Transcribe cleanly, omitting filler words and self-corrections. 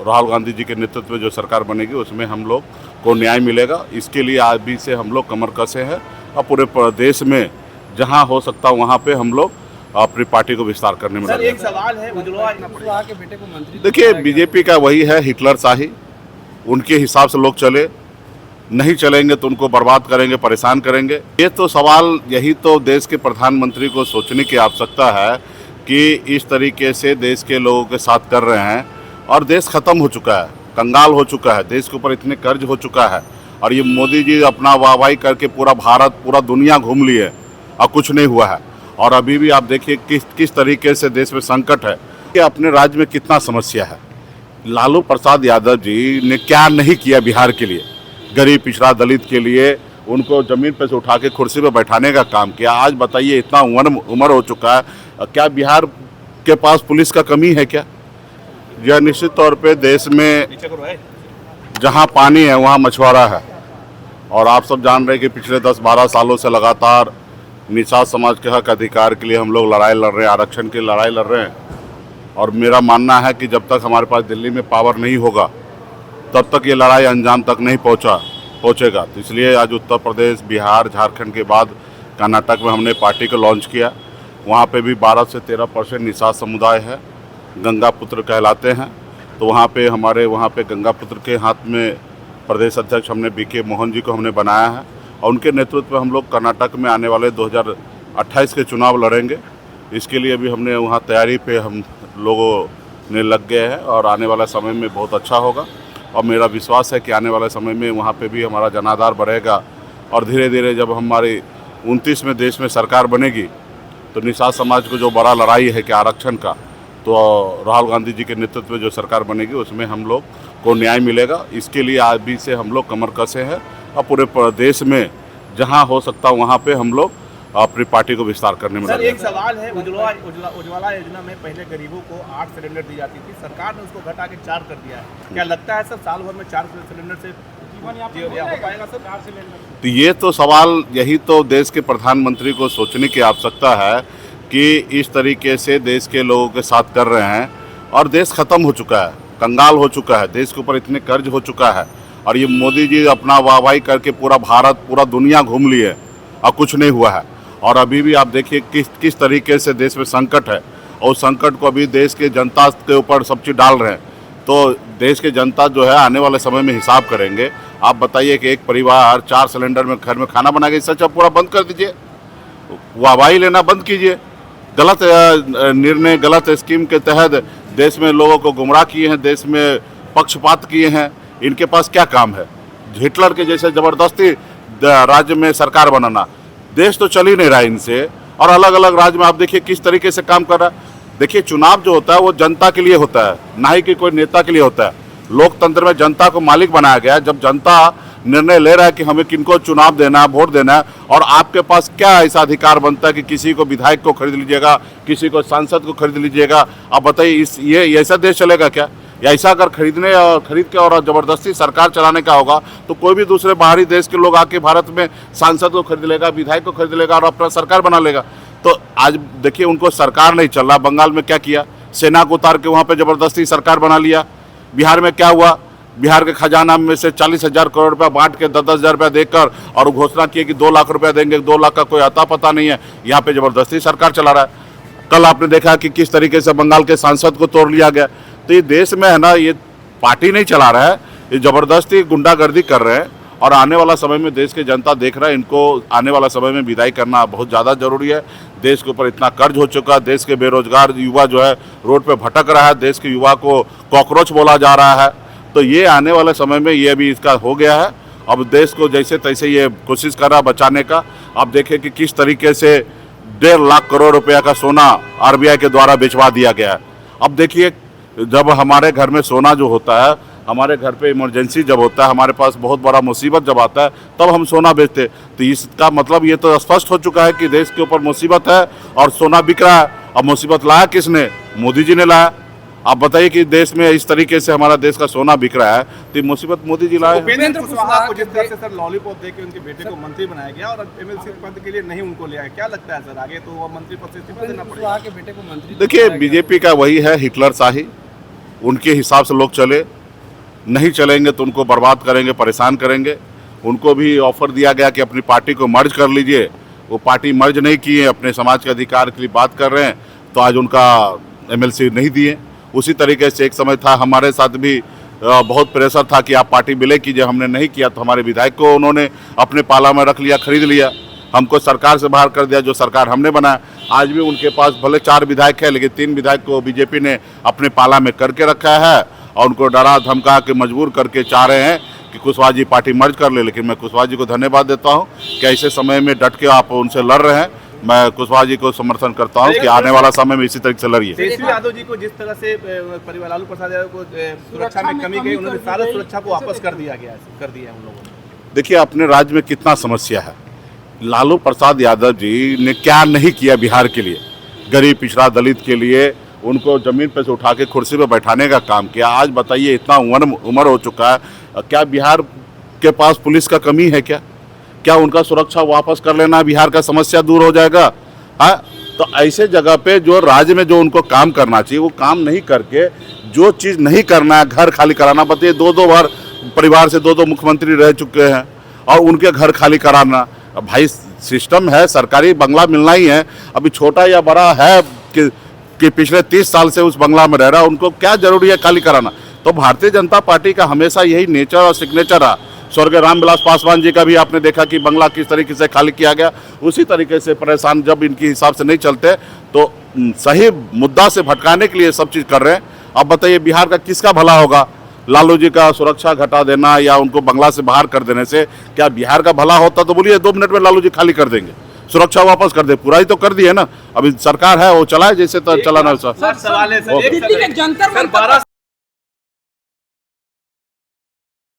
राहुल गांधी जी के नेतृत्व में जो सरकार बनेगी उसमें हम लोग को न्याय मिलेगा। इसके लिए आज भी से हम लोग कमर कसे हैं और पूरे प्रदेश में जहां हो सकता वहां पे हम लोग अपनी पार्टी को विस्तार करने में लगे। एक सवाल है, उज्ज्वला के बेटे को मंत्री देखिए, बीजेपी का वही है हिटलर शाही, उनके हिसाब से लोग चले, नहीं चलेंगे तो उनको बर्बाद करेंगे, परेशान करेंगे। ये तो सवाल, यही तो देश के प्रधानमंत्री को सोचने की आवश्यकता है कि इस तरीके से देश के लोगों के साथ कर रहे हैं और देश खत्म हो चुका है, कंगाल हो चुका है, देश के ऊपर इतने कर्ज हो चुका है और ये मोदी जी अपना वाहवाही करके पूरा भारत, पूरा दुनिया घूम लिए और कुछ नहीं हुआ है। और अभी भी आप देखिए किस तरीके से देश में संकट है कि अपने राज्य में कितना समस्या है। लालू प्रसाद यादव जी ने क्या नहीं किया बिहार के लिए, गरीब पिछड़ा दलित के लिए, उनको ज़मीन पर से उठा के कुर्सी पर बैठाने का काम किया। आज बताइए, इतना उम्र हो चुका है, क्या बिहार के पास पुलिस का कमी है क्या? यह निश्चित तौर पे देश में जहां पानी है वहां मछुआरा है। और आप सब जान रहे हैं कि पिछले 10-12 सालों से लगातार निषाद समाज के हक अधिकार के लिए हम लोग लड़ाई लड़ रहे हैं, आरक्षण की लड़ाई लड़ रहे हैं। और मेरा मानना है कि जब तक हमारे पास दिल्ली में पावर नहीं होगा तब तक ये लड़ाई अंजाम तक नहीं पहुंचेगा। तो इसलिए आज उत्तर प्रदेश, बिहार, झारखंड के बाद कर्नाटक में हमने पार्टी को लॉन्च किया। वहाँ पे भी 12 से 13% निषाद समुदाय है, गंगा पुत्र कहलाते हैं। तो वहाँ पे गंगा पुत्र के हाथ में प्रदेश अध्यक्ष हमने BK मोहन जी को हमने बनाया है और उनके नेतृत्व में हम लोग कर्नाटक में आने वाले 2028 के चुनाव लड़ेंगे। इसके लिए भी हमने वहाँ तैयारी पे हम लोगों ने लग गए हैं और आने वाला समय में बहुत अच्छा होगा। और मेरा विश्वास है कि आने वाले समय में वहाँ पे भी हमारा जनाधार बढ़ेगा और धीरे धीरे जब हमारी 29वें देश में सरकार बनेगी तो निषाद समाज को जो बड़ा लड़ाई है कि आरक्षण का, तो राहुल गांधी जी के नेतृत्व में जो सरकार बनेगी उसमें हम लोग को न्याय मिलेगा। इसके लिए आज भी से हम लोग कमर कसे हैं और पूरे प्रदेश में जहां हो सकता वहां पे हम लोग अपनी पार्टी को विस्तार करने में लगे। एक सवाल है, उज्ज्वला योजना में पहले गरीबों को 8 सिलेंडर दी जाती थी, सरकार ने उसको घटा के 4 कर दिया है। क्या लगता है सर साल भर में 4 सिलेंडर से हो पाएगा सर? 4 सिलेंडर, तो ये तो सवाल, यही तो देश के प्रधानमंत्री को सोचने की आवश्यकता है कि इस तरीके से देश के लोगों के साथ कर रहे हैं और देश खत्म हो चुका है, कंगाल हो चुका है, देश के ऊपर इतने कर्ज हो चुका है और ये मोदी जी अपना वाहवाही करके पूरा भारत, पूरा दुनिया घूम लिए और कुछ नहीं हुआ है। और अभी भी आप देखिए किस तरीके से देश में संकट है और उस संकट को अभी देश के जनता के ऊपर सब चीज़ डाल रहे हैं। तो देश के जनता जो है आने वाले समय में हिसाब करेंगे। आप बताइए कि एक परिवार 4 सिलेंडर में घर में खाना बना के, इससे अच्छा पूरा बंद कर दीजिए, वाहवाही लेना बंद कीजिए। गलत निर्णय, गलत स्कीम के तहत देश में लोगों को गुमराह किए हैं, देश में पक्षपात किए हैं। इनके पास क्या काम है? हिटलर के जैसे ज़बरदस्ती राज्य में सरकार बनाना, देश तो चल ही नहीं रहा इनसे। और अलग अलग राज्य में आप देखिए किस तरीके से काम कर रहा है। देखिए, चुनाव जो होता है वो जनता के लिए होता है, ना ही कि कोई नेता के लिए होता है। लोकतंत्र में जनता को मालिक बनाया गया है। जब जनता निर्णय ले रहा है कि हमें किनको चुनाव देना है, वोट देना है, और आपके पास क्या ऐसा अधिकार बनता है कि किसी को विधायक को खरीद लीजिएगा, किसी को सांसद को खरीद लीजिएगा? आप बताइए, ये ऐसा देश चलेगा क्या? या ऐसा अगर खरीद के और ज़बरदस्ती सरकार चलाने का होगा तो कोई भी दूसरे बाहरी देश के लोग आके भारत में सांसद को खरीद लेगा, विधायक को खरीद लेगा और अपना सरकार बना लेगा। तो आज देखिए, उनको सरकार नहीं चल रहा। बंगाल में क्या किया? सेना को उतार के वहाँ पे ज़बरदस्ती सरकार बना लिया। बिहार में क्या हुआ? बिहार के खजाना में से 40,000 करोड़ रुपया बांट के 10,000 रुपया देकर और घोषणा की कि 2 लाख रुपया देंगे। 2 लाख का कोई अता पता नहीं है। यहाँ पे ज़बरदस्ती सरकार चला रहा है। कल आपने देखा कि किस तरीके से बंगाल के सांसद को तोड़ लिया गया। तो ये देश में है ना, ये पार्टी नहीं चला रहा है, ये ज़बरदस्ती गुंडागर्दी कर रहे हैं। और आने वाला समय में देश की जनता देख रहा है, इनको आने वाला समय में विदाई करना बहुत ज़्यादा ज़रूरी है। देश के ऊपर इतना कर्ज हो चुका है, देश के बेरोजगार युवा जो है रोड पे भटक रहा है, देश के युवा को कॉकरोच बोला जा रहा है। तो ये आने वाले समय में ये भी इसका हो गया है। अब देश को जैसे तैसे ये कोशिश कर रहा है बचाने का। आप देखें कि किस तरीके से 1.5 लाख करोड़ रुपया का सोना RBI के द्वारा बेचवा दिया गया है। अब देखिए, जब हमारे घर में सोना जो होता है, हमारे घर पे इमरजेंसी जब होता है, हमारे पास बहुत बड़ा मुसीबत जब आता है, तब हम सोना बेचते। तो इसका मतलब ये तो स्पष्ट हो चुका है कि देश के ऊपर मुसीबत है और सोना बिक रहा है। अब मुसीबत लाया किसने? मोदी जी ने लाया। आप बताइए कि देश में इस तरीके से हमारा देश का सोना बिक रहा है, तो मुसीबत मोदी जी लाए। उपेंद्र कुशवाहा को जिस तरह से सर लॉलीपॉप देके उनके बेटे को मंत्री बनाया गया और MLC पद के लिए नहीं उनको लिया, क्या लगता है सर आगे तो वो मंत्री पद से इस्तीफा देना पड़ेगा? देखिए, बीजेपी का वही है हिटलर शाही, उनके हिसाब से लोग चले, नहीं चलेंगे तो उनको बर्बाद करेंगे, परेशान करेंगे। उनको भी ऑफर दिया गया कि अपनी पार्टी को मर्ज कर लीजिए, वो पार्टी मर्ज नहीं किए, अपने समाज के अधिकार के लिए बात कर रहे हैं, तो आज उनका एमएलसी नहीं दिए। उसी तरीके से एक समय था, हमारे साथ भी बहुत प्रेशर था कि आप पार्टी विलय कीजिए, हमने नहीं किया तो हमारे विधायक को उन्होंने अपने पाला में रख लिया, खरीद लिया, हमको सरकार से बाहर कर दिया, जो सरकार हमने बनाया। आज भी उनके पास भले 4 विधायक है, लेकिन 3 विधायक को बीजेपी ने अपने पाला में करके रखा है और उनको डरा धमका के मजबूर करके चाह रहे हैं कि कुशवाहा जी पार्टी मर्ज कर ले। लेकिन मैं कुशवाहा जी को धन्यवाद देता हूं कि ऐसे समय में डट के आप उनसे लड़ रहे हैं। मैं कुशवाहा जी को समर्थन करता हूं कि आने वाला समय में इसी तरीके से लड़िए। तेजस्वी यादव जी को जिस तरह से परिवार लालू प्रसाद यादव को सुरक्षा में कमी गई, उन्होंने सारा सुरक्षा को वापस कर दिया उन लोगों ने। देखिए, अपने राज्य में कितना समस्या है। लालू प्रसाद यादव जी ने क्या नहीं किया बिहार के लिए, गरीब पिछड़ा दलित के लिए उनको जमीन पर से उठा के कुर्सी पर बैठाने का काम किया। आज बताइए, इतना उम्र हो चुका है, क्या बिहार के पास पुलिस का कमी है? क्या उनका सुरक्षा वापस कर लेना बिहार का समस्या दूर हो जाएगा? हाँ, तो ऐसे जगह पे जो राज्य में जो उनको काम करना चाहिए वो काम नहीं करके, जो चीज़ नहीं करना है, घर खाली कराना। बताइए, 2 बार परिवार से 2 मुख्यमंत्री रह चुके हैं और उनके घर खाली कराना। भाई, सिस्टम है, सरकारी बंगला मिलना ही है। अभी छोटा या बड़ा है कि पिछले 30 साल से उस बंगला में रह रहा है, उनको क्या जरूरी है खाली कराना? तो भारतीय जनता पार्टी का हमेशा यही नेचर और सिग्नेचर रहा। स्वर्गीय रामविलास पासवान जी का भी आपने देखा कि बंगला किस तरीके से खाली किया गया। उसी तरीके से परेशान, जब इनके हिसाब से नहीं चलते तो सही मुद्दा से भटकाने के लिए सब चीज़ कर रहे हैं। अब बताइए, बिहार का किसका भला होगा? लालू जी का सुरक्षा घटा देना या उनको बंगला से बाहर कर देने से क्या बिहार का भला होता? तो बोलिए 2 मिनट में लालू जी खाली कर देंगे, सुरक्षा वापस कर दे। पूरा ही तो कर दिए ना, अभी सरकार है, वो चलाए जैसे तो चलाना। सवाल है सर,